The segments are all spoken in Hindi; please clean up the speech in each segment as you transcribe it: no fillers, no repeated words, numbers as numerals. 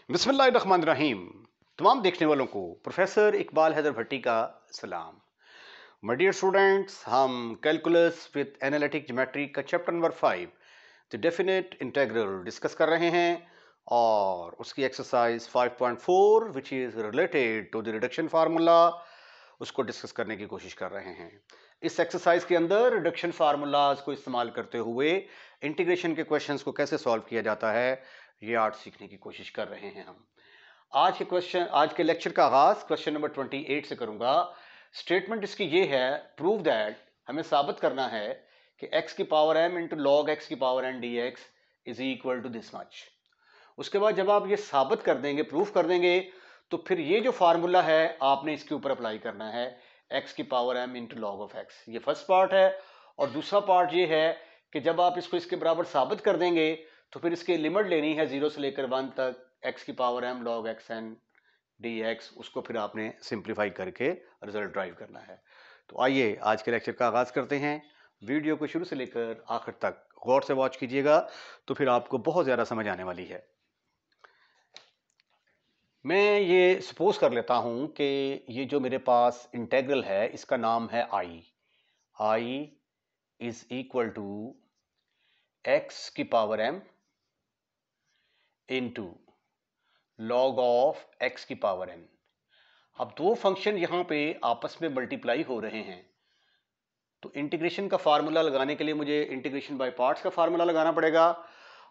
बिस्मिल्लाहिर्रहमानिर्रहीम। तमाम देखने वालों को प्रोफेसर इकबाल हैदर भट्टी का सलाम। माय डियर स्टूडेंट्स, हम कैलकुलस विद एनालिटिक ज्योमेट्री का chapter number 5 the definite integral discuss कर रहे हैं और उसकी exercise 5.4 which is related to the reduction formula उसको डिस्कस करने की कोशिश कर रहे हैं। इस एक्सरसाइज के अंदर रिडक्शन फार्मूलाज को इस्तेमाल करते हुए इंटीग्रेशन के क्वेश्चंस को कैसे सॉल्व किया जाता है ये आर्ट सीखने की कोशिश कर रहे हैं हम। आज के लेक्चर का आगाज क्वेश्चन नंबर 28 से करूंगा। स्टेटमेंट इसकी ये है, प्रूव दैट, हमें साबित करना है कि x की power m into log x की power n dx is equal to this much. उसके बाद जब आप ये साबित कर देंगे, प्रूफ कर देंगे, तो फिर ये जो फार्मूला है आपने इसके ऊपर अप्लाई करना है, x की power m into log of x। ये फर्स्ट पार्ट है। और दूसरा पार्ट ये है कि जब आप इसको इसके बराबर साबित कर देंगे तो फिर इसकी लिमिट लेनी है 0 से लेकर 1 तक, x की power m log xn dx, उसको फिर आपने सिंप्लीफाई करके रिजल्ट ड्राइव करना है। तो आइए आज के लेक्चर का आगाज करते हैं। वीडियो को शुरू से लेकर आखिर तक गौर से वॉच कीजिएगा तो फिर आपको बहुत ज़्यादा समझ आने वाली है। मैं ये सपोज कर लेता हूं कि ये जो मेरे पास इंटेग्रल है इसका नाम है i is equal to x की power m into log of x की पावर n। अब दो फंक्शन यहां पे आपस में मल्टीप्लाई हो रहे हैं तो इंटीग्रेशन का फार्मूला लगाने के लिए मुझे इंटीग्रेशन बाय पार्ट्स का फार्मूला लगाना पड़ेगा।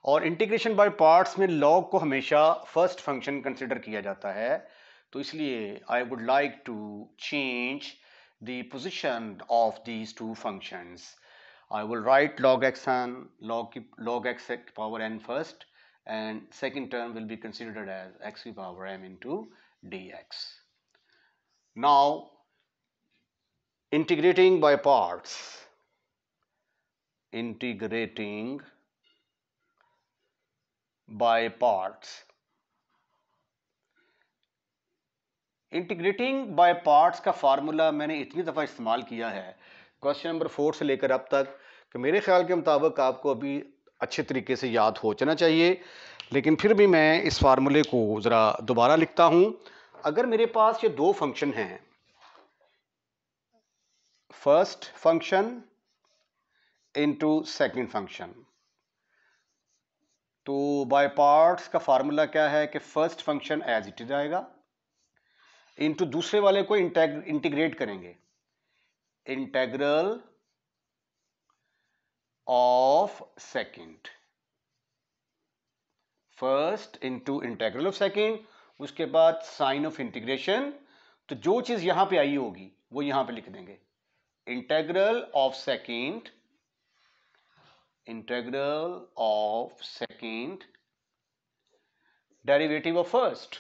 और इंटीग्रेशन बाय पार्ट्स में लॉग को हमेशा फर्स्ट फंक्शन कंसिडर किया जाता है, तो इसलिए I would like to change the position of these two functions. I will write log xn, log x की power n first, and second term will be considered as x to the power m into dx. Now integrating by parts, integrating by parts, integrating bye parts का फार्मूला मैंने इतनी दफ़ा इस्तेमाल किया है क्वेश्चन नंबर 4 से लेकर अब तक कि मेरे ख्याल के मुताबिक आपको अभी अच्छे तरीके से याद हो जाना चाहिए, लेकिन फिर भी मैं इस फार्मूले को ज़रा दोबारा लिखता हूं। अगर मेरे पास ये दो फंक्शन हैं, first function into second function, तो बाय पार्ट्स का फार्मूला क्या है कि first function as it is आएगा, इनटू दूसरे वाले को इंटीग्रेट करेंगे, integral of second, first into integral of second, उसके बाद साइन ऑफ इंटीग्रेशन। तो जो चीज यहां पे आई होगी वो यहां पे लिख देंगे, integral of second, integral of second, derivative of first,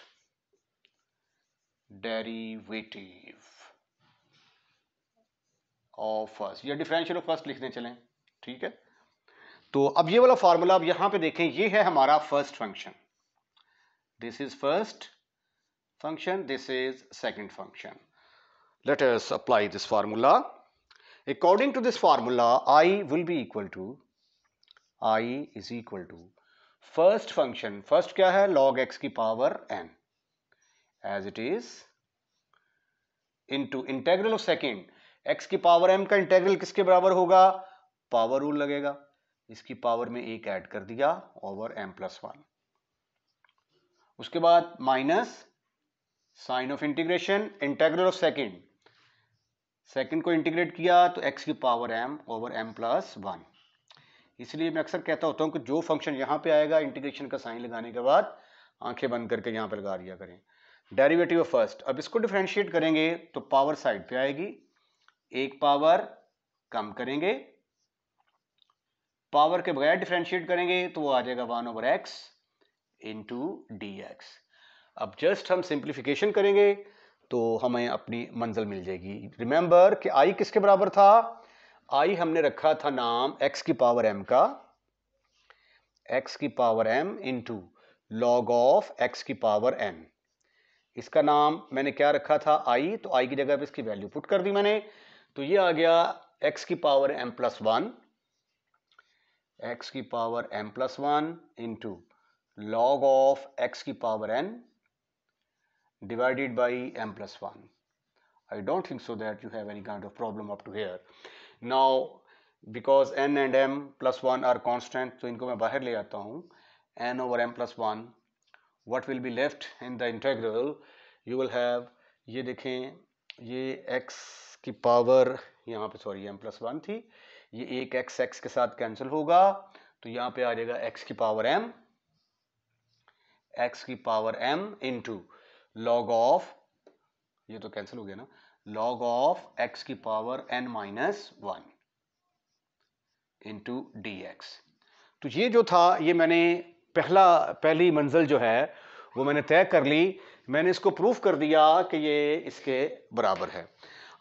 derivative of first, या डिफरेंशियल ऑफ फर्स्ट लिखने चलें, ठीक है। तो अब ये वाला फार्मूला अब यहां पे देखें, ये है हमारा first function, this is first function, this is second function. Let us apply this formula. According to this formula, I will be equal to, I is equal to first function, first क्या है, log x की power n as it is, into integral of second, x की पावर m का इंटेग्रल किसके बराबर होगा, पावर रूल लगेगा, इसकी पावर में एक ऐड कर दिया ओवर m प्लस 1, उसके बाद minus sign of integration, integral of second, second को इंटीग्रेट किया तो x की power m over m plus 1। इसलिए मैं अक्सर कहता होता हूं कि जो फंक्शन यहां पे आएगा इंटीग्रेशन का साइन लगाने के बाद आंखें बंद करके यहां पे लगा दिया करें। डेरिवेटिव ऑफ फर्स्ट, अब इसको डिफरेंशिएट करेंगे तो पावर साइड पे आएगी, एक पावर कम करेंगे, पावर के बगैर डिफरेंशिएट करेंगे तो वो आ जाएगा 1 ओवर x इंटू dx। अब जस्ट हम सिंप्लीफिकेशन करेंगे तो हमें अपनी मंजिल मिल जाएगी। रिमेंबर कि i किसके बराबर था, i हमने रखा था नाम x की पावर m का, x की power m into log of x की पावर n। इसका नाम मैंने क्या रखा था, i, तो i की जगह पे इसकी वैल्यू पुट कर दी मैंने, तो ये आ गया x की पावर m प्लस 1, x की power m plus 1 into log of x की power n divided by m plus 1. I don't think so that you have any kind of problem up to here. Now because n and m plus 1 are constant, तो इनको मैं बाहर ले आता हूँ. n over m plus 1, what will be left in the integral? You will have, ये देखें, ये x की पावर यहाँ पे सॉरी m plus 1 थी, ये एक x के साथ कैंसिल होगा, तो यहाँ पे आ जाएगा x की power m into log of, ये तो कैंसिल हो गया ना, log ऑफ x की power n minus 1 into dx. तो ये जो था, ये मैंने पहली मंजिल जो है वो मैंने तय कर ली, मैंने इसको प्रूफ कर दिया कि ये इसके बराबर है.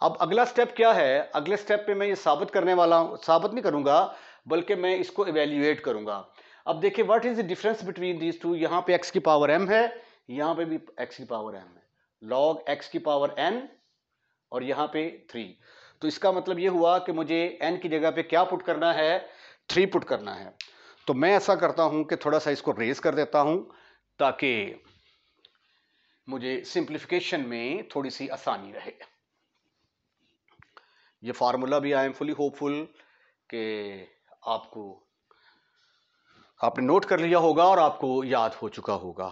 अब अगला स्टेप क्या है? अगले स्टेप पे मैं ये साबित करने वाला हूं, साबित नहीं करूंगा बल्कि मैं इसको इवेल्युएट करूंगा. अब देखिए what is the difference between these two. यहां पे x की पावर m है, यहां पे भी x की पावर m है, log x की पावर n और यहां पे 3. तो इसका मतलब ये हुआ कि मुझे n की जगह पे क्या पुट करना है? 3 पुट करना है. तो मैं ऐसा करता हूं कि थोड़ा सा इसको रेज कर देता हूं ताकि मुझे सिंप्लीफिकेशन में थोड़ी सी आसानी रहे. ये फार्मूला भी आई एम फुली होपफुल कि आपने नोट कर लिया होगा और आपको याद हो चुका होगा.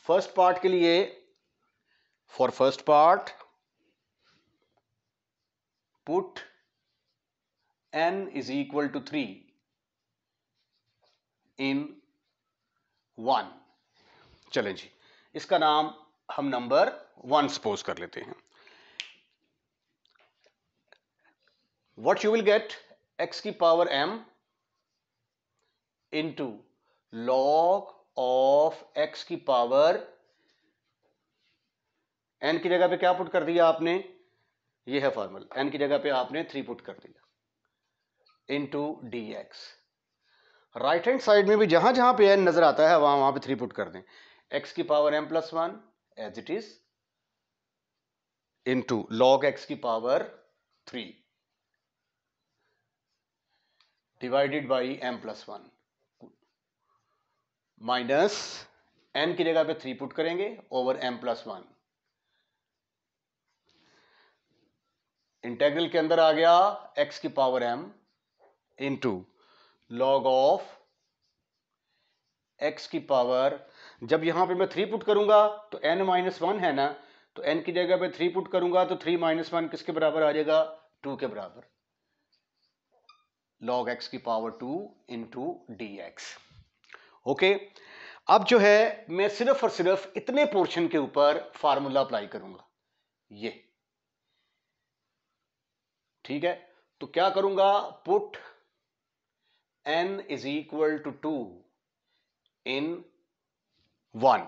फर्स्ट पार्ट के लिए, for first part put n is equal to 3 in 1. चलें जी, इसका नाम हम नंबर 1 सपोज कर लेते हैं. What you will get? x की power m into log of x की पावर n की जगह पे क्या पुट कर दिया आपने? ये है फॉर्मूला, n की जगह पे आपने 3 पुट कर दिया into dx. Right hand side में भी जहां जहां पे n नजर आता है वहां पे 3 पुट कर दें. x की power m plus 1 as it is into log x की power 3 divided by m plus 1 minus n की जगह पे 3 पुट करेंगे ओवर m प्लस 1. इंटेग्रल के अंदर आ गया x की power m into log of x की पावर, जब यहां पे मैं 3 पुट करूंगा तो n माइनस 1 है ना, तो n की जगह पे 3 पुट करूंगा तो 3 माइनस 1 किसके बराबर आ जाएगा? 2 के बराबर. log x की पावर 2 इंटू dx. ओके, अब जो है मैं सिर्फ और सिर्फ इतने पोर्शन के ऊपर फार्मूला अप्लाई करूंगा. ये ठीक है, तो क्या करूंगा? Put n is equal to 2 in 1.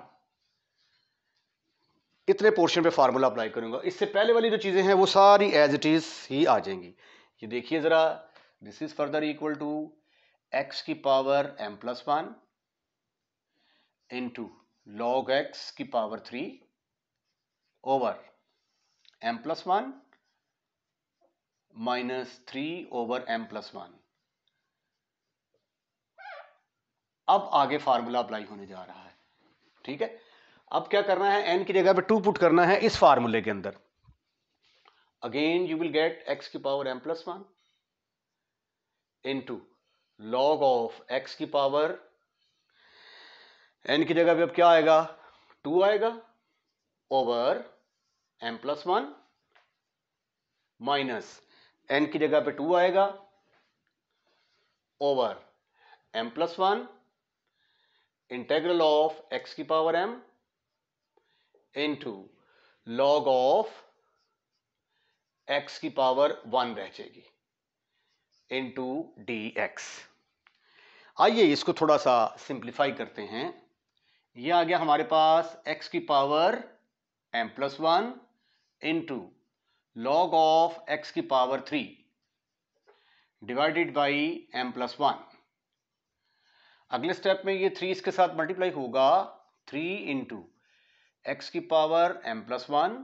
इतने पोर्शन पे फार्मूला अप्लाई करूंगा. इससे पहले वाली जो चीजें हैं वो सारी एज इट इज ही आ जाएंगी. ये देखिए जरा, this is further equal to x की power m plus 1 into log x की power 3 over m plus 1 minus 3 over m plus 1. अब आगे फार्मूला अप्लाई होने जा रहा है. ठीक है, अब क्या करना है? n की जगह पे 2 पुट करना है इस फार्मूले के अंदर. Again you will gate x की power m plus 1 into log of x की पावर, n की जगह पे अब क्या आएगा? 2 आएगा over m plus 1 minus n की जगह पे 2 आएगा over m plus 1 integral of x की power m into log of x की पावर 1 रह जाएगी इंटू dx. आइए इसको थोड़ा सा सिंप्लीफाई करते हैं. ये आ गया हमारे पास x की power m plus 1 into log of x की power 3 divided by m plus 1. अगले स्टेप में ये 3 इसके साथ मल्टीप्लाई होगा, 3 इंटू एक्स की power m plus 1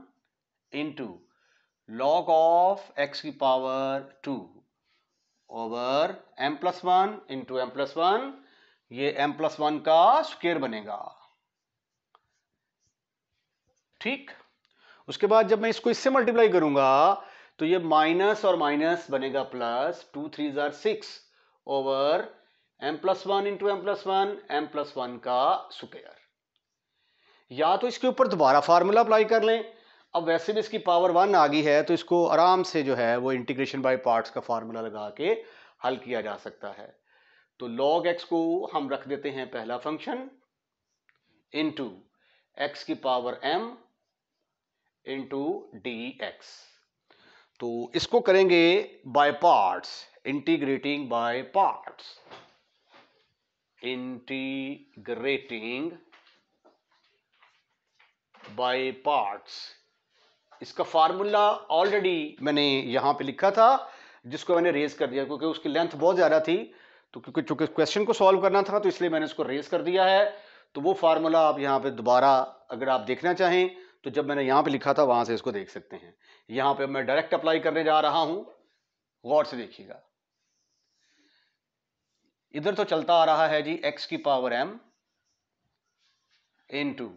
into log of x की power 2 over m plus 1 into m plus 1 ये m+1 का स्क्वायर बनेगा। ठीक, उसके बाद जब मैं इसको इससे मल्टीप्लाई करूंगा तो ये माइनस और माइनस बनेगा plus, 2 3 jar 6 over m+1 into m+1, m+1 का स्क्वायर। या तो इसके ऊपर दोबारा फार्मूला अप्लाई कर लें, अब वैसे भी इसकी पावर 1 आ गई है तो इसको आराम से जो है वो इंटीग्रेशन बाय पार्ट्स का फार्मूला लगा के हल किया जा सकता है। तो log x को हम रख देते हैं पहला फंक्शन इनटू x की पावर m इंटू dx। तो इसको करेंगे by parts, integrating by parts, integrating by parts. इसका फार्मूला ऑलरेडी मैंने यहां पे लिखा था, जिसको मैंने रेज कर दिया क्योंकि उसकी लेंथ बहुत ज्यादा थी, तो क्योंकि चूंकि क्वेश्चन को सॉल्व करना था तो इसलिए मैंने इसको रेज कर दिया है। तो वो फार्मूला आप यहां पे दोबारा अगर आप देखना चाहें तो जब मैंने यहां पे लिखा था वहां से इसको देख सकते हैं। यहां पे मैं डायरेक्ट अप्लाई करने जा रहा हूं, गौर से देखिएगा। इधर तो चलता आ रहा है जी x की power m into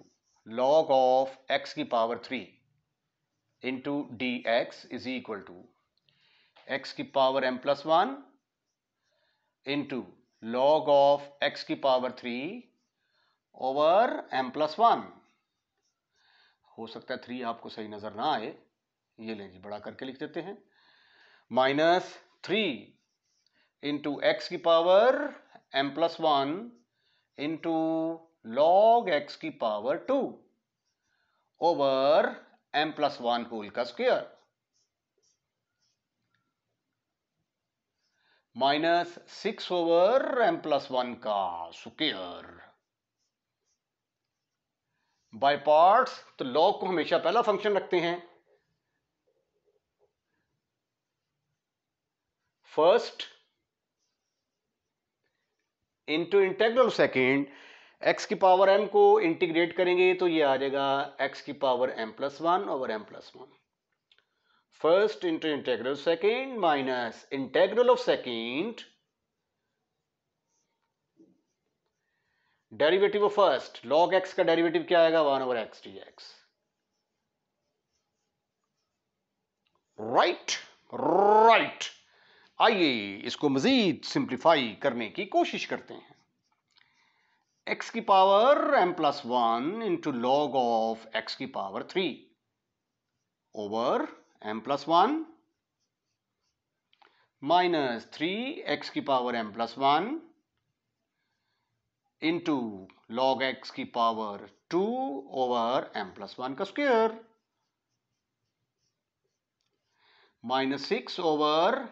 log of x की power 3 into dx is equal to x की power m+1 into log of x की पावर 3 ओवर m+1। हो सकता है 3 आपको सही नजर ना आए, ये लें जी बड़ा करके लिख देते हैं, -3 इंटू x की power m+1 into log x की पावर 2 ओवर m+1 होल का स्क्वायर, -6 ओवर m+1 का स्क्वायर। बाय पार्ट्स तो लॉग को हमेशा पहला फंक्शन रखते हैं, first into integral second. x की पावर m को इंटीग्रेट करेंगे तो ये आ जाएगा x की power m+1 over m+1। First into integral second minus integral of second derivative of first, log x का डेरिवेटिव क्या आएगा 1 ओवर x dx। राइट। आइए इसको मजीद सिंप्लीफाई करने की कोशिश करते हैं। x की power m+1 into log of x की power 3 over m+1 minus 3x की power m+1 into log x की पावर 2 ओवर m+1 का स्क्वायर, -6 ओवर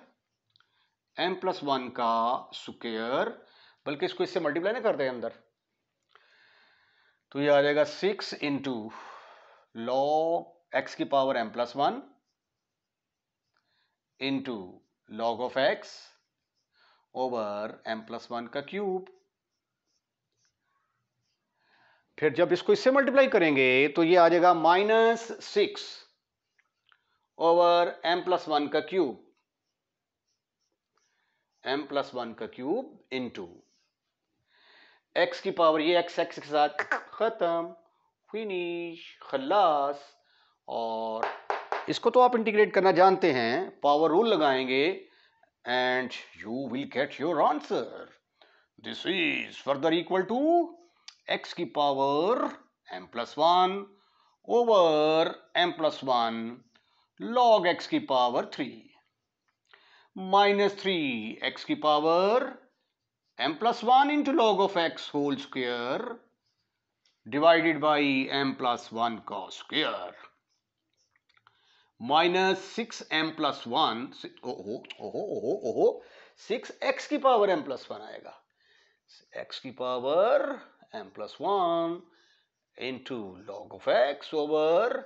m+1 का स्क्वायर, बल्कि इसको इससे मल्टीप्लाई ना करते हैं अंदर, तो ये आ जाएगा 6 इंटू लॉग x की power m+1 into log of x over m+1 का क्यूब। फिर जब इसको इससे मल्टीप्लाई करेंगे तो ये आ जाएगा -6 ओवर m+1 का क्यूब, m+1 का क्यूब इंटू x की पावर, ये x के साथ खत्म, फिनिश, खल्लास। और इसको तो आप इंटीग्रेट करना जानते हैं, पावर रूल लगाएंगे and you will get your answer. This is further equal to x की power m+1 over m+1 log x की पावर 3 -3 x की power m+1 into log of x whole square divided by m+1 का square, -6 m+1, 6x की पावर m+1 आएगा, x की power m+1 into log of x over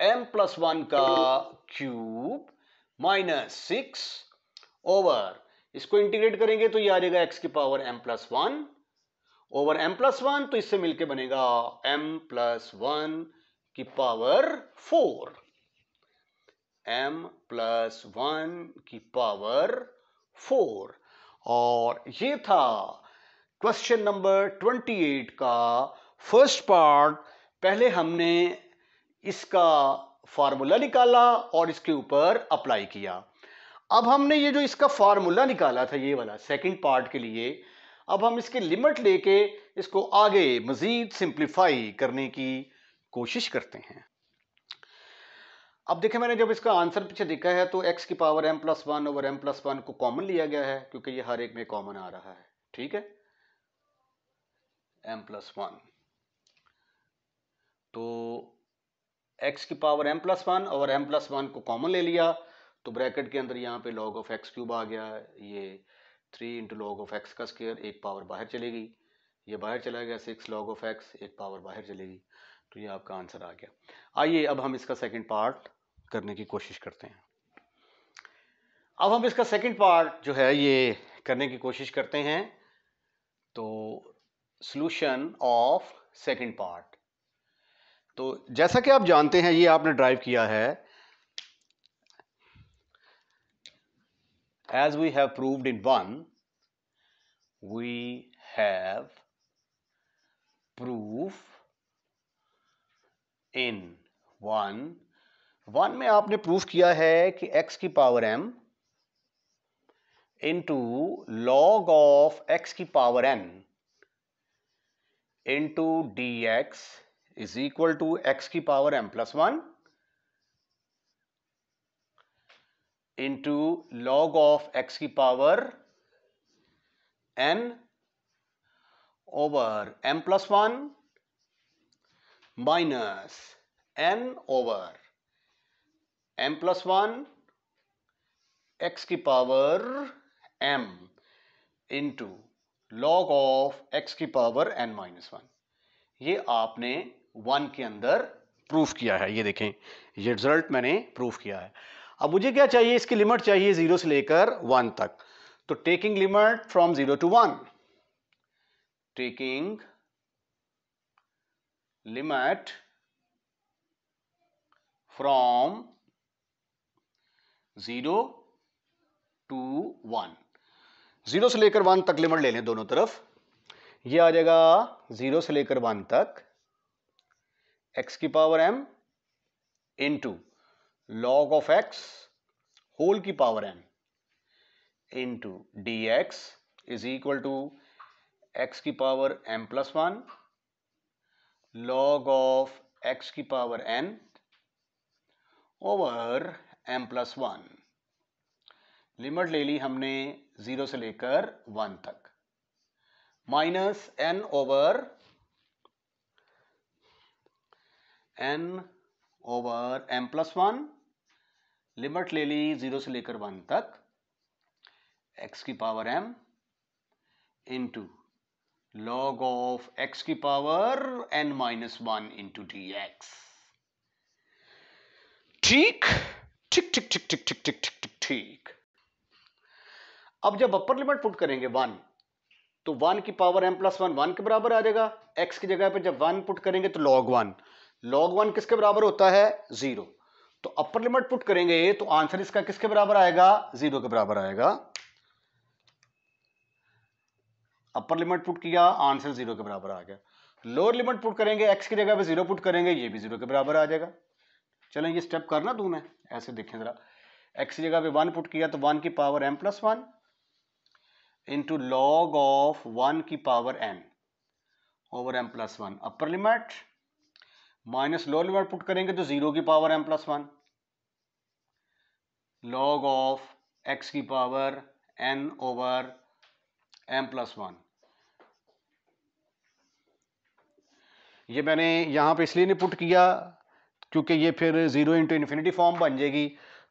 m+1 का क्यूब -6 ओवर, इसको इंटीग्रेट करेंगे तो ये आ जाएगा x की पावर m+1 ओवर m+1, तो इससे मिलके बनेगा m+1 की पावर 4, m+1 की पावर 4। और ये था क्वेश्चन नंबर 28 का फर्स्ट पार्ट, पहले हमने इसका फार्मूला निकाला और इसके ऊपर अप्लाई किया। अब हमने ये जो इसका फार्मूला निकाला था ये वाला सेकंड पार्ट के लिए, अब हम इसकी लिमिट लेके इसको आगे मजीद सिंप्लीफाई करने की कोशिश करते हैं। अब देखें, मैंने जब इसका आंसर पीछे देखा है तो x की पावर m+1 ओवर m+1 को कॉमन लिया गया है, क्योंकि ये हर एक में कॉमन आ रहा है। ठीक है, m+1, तो x की पावर m+1 और m+1 को कॉमन ले लिया, तो ब्रैकेट के अंदर यहाँ पे log ऑफ x क्यूब आ गया है। ये 3 इंटू लॉग ऑफ एक्स का स्क्वायर, एक पावर बाहर चलेगी, ये बाहर चला गया 6 log ऑफ x, एक पावर बाहर चलेगी, तो ये आपका आंसर आ गया। आइए अब हम इसका सेकंड पार्ट करने की कोशिश करते हैं। अब हम इसका सेकंड पार्ट जो है ये करने की कोशिश करते हैं। तो सॉल्यूशन ऑफ सेकंड पार्ट, तो जैसा कि आप जानते हैं ये आपने ड्राइव किया है, as we have proved in 1, we have proof in 1 में आपने प्रूफ किया है कि x की power m into log of x की power n into dx is equal to x की power m+1 into log of x की power n over m+1 minus n over m+1 x की power m into log of x की पावर n-1। ये आपने 1 के अंदर प्रूफ किया है। ये देखें, ये रिजल्ट मैंने प्रूफ किया है। अब मुझे क्या चाहिए, इसकी लिमिट चाहिए 0 से लेकर 1 तक। तो taking limit from 0 to 1, taking limit from 0 to 1, 0 से लेकर 1 तक लिमिट ले लें दोनों तरफ। ये आ जाएगा 0 से लेकर 1 तक x की power m into log of x whole की power n into dx is equal to x की power m+1 log of x की power n over m+1। Limit ले ली हमने 0 से लेकर 1 तक, minus n over m+1, limit ले ली 0 से लेकर 1 तक x की power m into log of x की पावर n-1 इंटू dx। ठीक ठीक ठीक ठीक ठीक ठीक ठीक ठीक ठीक। अब जब अपर लिमिट पुट करेंगे 1, तो 1 की पावर m+1 1 के बराबर आ जाएगा। x की जगह पे जब 1 पुट करेंगे तो log 1, log 1 किसके बराबर होता है, 0। तो अपर लिमिट पुट करेंगे तो आंसर इसका किसके बराबर आएगा, 0 के बराबर आएगा। अपर लिमिट पुट किया, आंसर 0 के बराबर आ गया। लोअर लिमिट पुट करेंगे, x की जगह पे 0 पुट करेंगे, ये भी 0 के बराबर आ जाएगा। चलें ये स्टेप करना दूं मैं, ऐसे देखें जरा। x की जगह पे 1 पुट किया तो 1 की power m+1 into log of 1 की power n over m+1 upper limit, minus lower limit put करेंगे तो 0 की power m+1 log of x की पावर n ओवर m+1। ये मैंने यहां पे इसलिए नहीं पुट किया क्योंकि ये फिर 0 इंटू इन्फिनिटी फॉर्म बन जाएगी,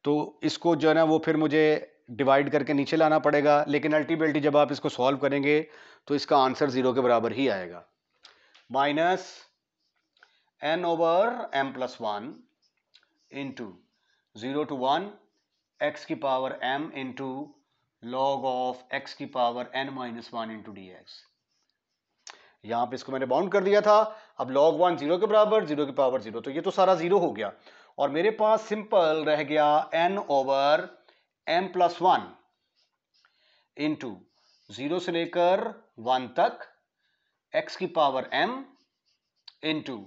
तो इसको जो है ना वो फिर मुझे डिवाइड करके नीचे लाना पड़ेगा। लेकिन अल्टीमेटली जब आप इसको सॉल्व करेंगे तो इसका आंसर 0 के बराबर ही आएगा। Minus n over m+1 into 0 to 1 x की power m into log of x की पावर n-1 इंटू dx। यहां पे इसको मैंने बाउंड कर दिया था। अब log 1 0 के बराबर, 0 की पावर 0, तो ये तो सारा 0 हो गया और मेरे पास सिंपल रह गया n ओवर m+1 इंटू 0 से लेकर 1 तक x की power m into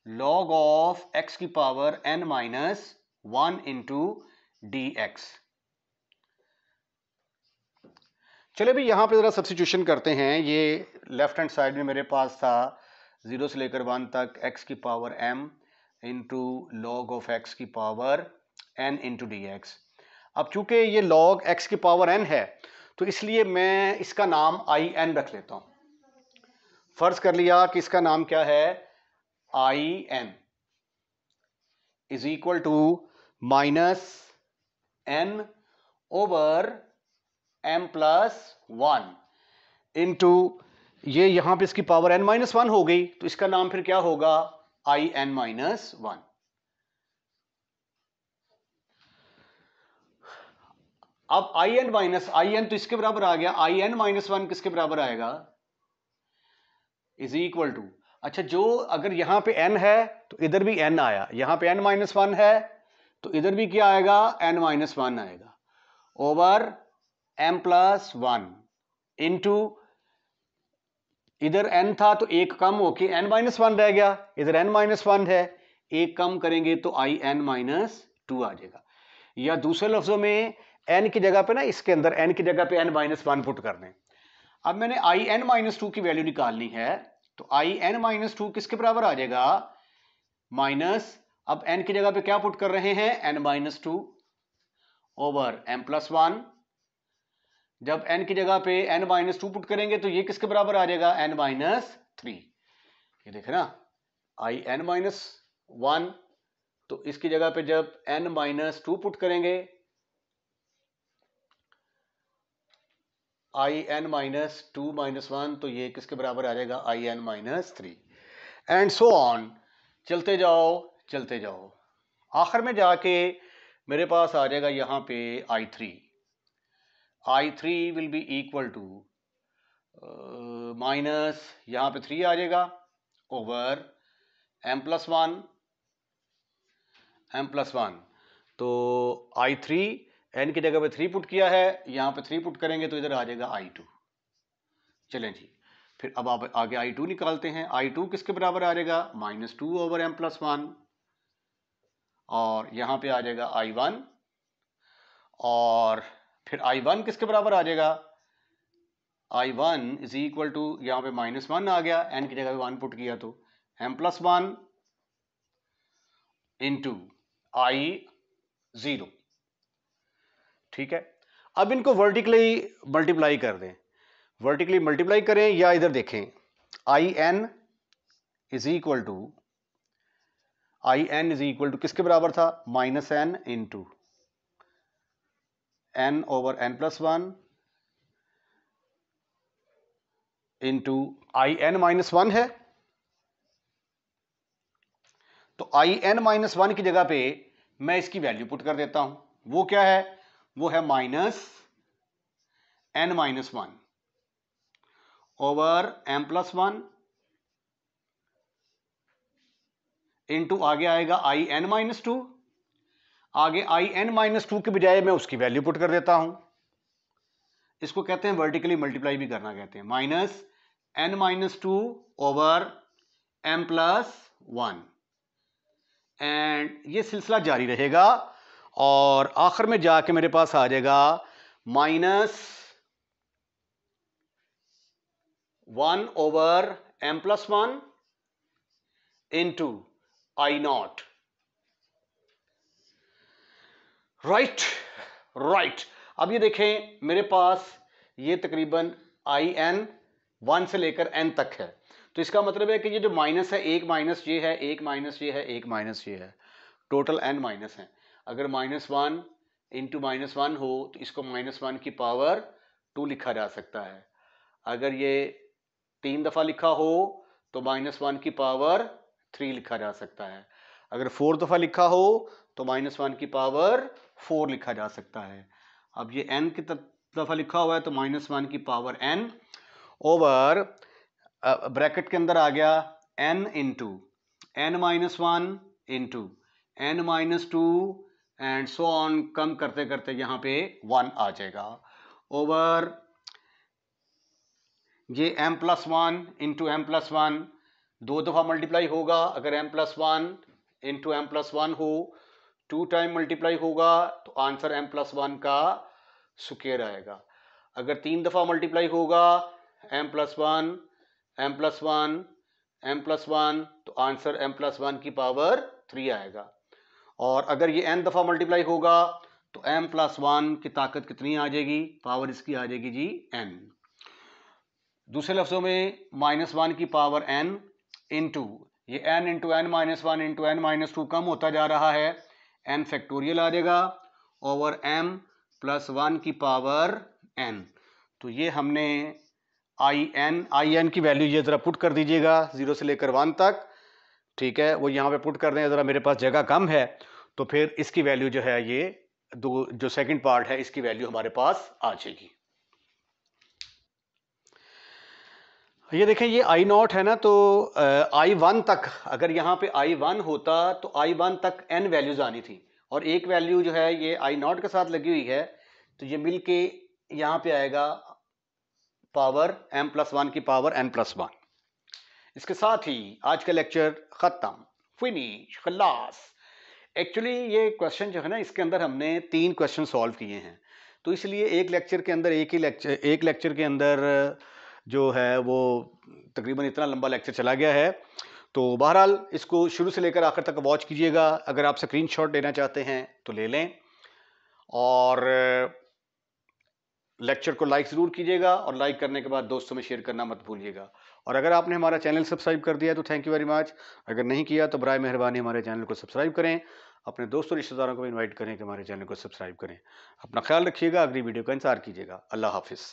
log of x की power n minus 1 into dx। चलिए भाई यहां पे जरा सब्स्टिट्यूशन करते हैं। ये लेफ्ट हैंड साइड में मेरे पास था 0 से लेकर 1 तक x की power m into log of x की पावर n इंटू dx। अब चूंकि ये log x की पावर n है तो इसलिए मैं इसका नाम in रख लेता हूं। फर्ज कर लिया कि इसका नाम क्या है, in is equal to minus n over m plus 1 into ये यहां पे इसकी पावर n माइनस 1 हो गई तो इसका नाम फिर क्या होगा, in माइनस 1। अब in माइनस in तो इसके बराबर आ गया, in माइनस 1 किसके बराबर आएगा, इज इक्वल टू, अच्छा जो अगर यहां पे n है तो इधर भी n आया, यहां पे n माइनस 1 है तो इधर भी क्या आएगा, n माइनस 1 आएगा ओवर m प्लस 1 इंटू इधर n था तो एक कम होके n माइनस 1 रह गया, इधर n माइनस 1 है, एक कम करेंगे तो in माइनस 2 आ जाएगा। या दूसरे लफ्जों में n की जगह पे ना, इसके अंदर n की जगह पे n माइनस 1 पुट कर दें। अब मैंने in माइनस 2 की वैल्यू निकालनी है तो in माइनस 2 किसके बराबर आ जाएगा, माइनस, अब n की जगह पे क्या पुट कर रहे हैं, n minus 2 over m plus 1। जब n की जगह पे n माइनस 2 पुट करेंगे तो ये किसके बराबर आ जाएगा, n माइनस 3। ये देखे ना, in माइनस 1 तो इसकी जगह पे जब n माइनस 2 पुट करेंगे in माइनस 2 माइनस 1 तो ये किसके बराबर आ जाएगा, in minus 3 and so on. चलते जाओ चलते जाओ, आखिर में जाके मेरे पास आ जाएगा यहां पे i3 will be equal to minus, यहां पे 3 आ जाएगा ओवर m प्लस 1 तो i3 n की जगह पे 3 पुट किया है, यहां पे 3 पुट करेंगे तो इधर आ जाएगा i2। चलें जी, फिर अब आप आगे i2 निकालते हैं। i2 किसके बराबर आ जाएगा, माइनस 2 ओवर m प्लस 1 और यहां पे आ जाएगा i1 और फिर i1 किसके बराबर आ जाएगा, i1 इज इक्वल टू, यहां पे माइनस 1 आ गया, n की जगह पे 1 पुट किया तो m प्लस 1 इंटू i0। ठीक है, अब इनको वर्टिकली मल्टीप्लाई कर दें, वर्टिकली मल्टीप्लाई करें या इधर देखें, in इज इक्वल टू किसके बराबर था, minus n into n over n plus 1 into in minus 1 है तो in माइनस 1 की जगह पे मैं इसकी वैल्यू पुट कर देता हूं, वो क्या है, वो है minus n minus 1 over m plus 1 into आगे आएगा in माइनस 2, आगे in माइनस 2 के बजाय मैं उसकी वैल्यू पुट कर देता हूं, इसको कहते हैं वर्टिकली मल्टीप्लाई भी करना कहते हैं, minus n minus 2 over m plus 1 and ये सिलसिला जारी रहेगा और आखिर में जाके मेरे पास आ जाएगा minus 1 over m plus 1 into i0। Right, अब ये देखें मेरे पास ये तकरीबन in 1 से लेकर n तक है तो इसका मतलब है कि ये जो माइनस है, एक माइनस ये है, एक माइनस ये है, एक माइनस ये है, टोटल n माइनस है। अगर माइनस 1 इंटू माइनस 1 हो तो इसको माइनस 1 की पावर 2 लिखा जा सकता है। अगर ये 3 दफा लिखा हो तो माइनस 1 की पावर 3 लिखा जा सकता है। अगर 4 दफा लिखा हो तो माइनस 1 की पावर 4 लिखा जा सकता है। अब ये n की दफा लिखा हुआ है तो माइनस 1 की पावर n ओवर ब्रैकेट के अंदर आ गया n into n minus 1 into n minus 2 and so on, कम करते करते यहां पे 1 आ जाएगा ओवर ये m+1 इंटू m+1 दो दफ़ा मल्टीप्लाई होगा। अगर m+1 इंटू m+1 हो 2 टाइम मल्टीप्लाई होगा तो आंसर m+1 का स्क्वायर आएगा। अगर 3 दफ़ा मल्टीप्लाई होगा m+1 m+1 m+1 तो आंसर m+1 की पावर 3 आएगा। और अगर ये n दफ़ा मल्टीप्लाई होगा तो m+1 की ताकत कितनी आ जाएगी, पावर इसकी आ जाएगी जी n। दूसरे लफ्ज़ों में -1 की पावर n इंटू ये n into n -1 into n -2 कम होता जा रहा है, n फैक्टोरियल आ जाएगा ओवर m+1 की पावर n। तो ये हमने in की वैल्यू ये ज़रा पुट कर दीजिएगा 0 से लेकर 1 तक, ठीक है, वो यहाँ पे पुट कर दें। ज़रा मेरे पास जगह कम है तो फिर इसकी वैल्यू जो है ये जो सेकंड पार्ट है इसकी वैल्यू हमारे पास आ जाएगी। ये देखें ये I0 है ना, तो I1 तक अगर यहाँ पे I1 होता तो I1 तक n वैल्यूज आनी थी और एक वैल्यू जो है ये I0 के साथ लगी हुई है तो ये मिलके यहाँ पे आएगा पावर m+1 की पावर n+1। इसके साथ ही आज का लेक्चर खत्म, फिनिश, खलास। एक्चुअली ये क्वेश्चन जो है ना इसके अंदर हमने 3 क्वेश्चन सॉल्व किए हैं, तो इसलिए एक लेक्चर के अंदर एक लेक्चर के अंदर जो है वो तकरीबन इतना लंबा लेक्चर चला गया है। तो बहरहाल इसको शुरू से लेकर आखिर तक वॉच कीजिएगा। अगर आप स्क्रीनशॉट लेना चाहते हैं तो ले लें और लेक्चर को लाइक ज़रूर कीजिएगा और लाइक करने के बाद दोस्तों में शेयर करना मत भूलिएगा। और अगर आपने हमारा चैनल सब्सक्राइब कर दिया है तो थैंक यू वेरी मच। अगर नहीं किया तो बराए मेहरबानी हमारे चैनल को सब्सक्राइब करें, अपने दोस्तों रिश्तेदारों को इनवाइट करें कि हमारे चैनल को सब्सक्राइब करें। अपना ख्याल रखिएगा, अगली वीडियो का इंतजार कीजिएगा। अल्लाह हाफिज़।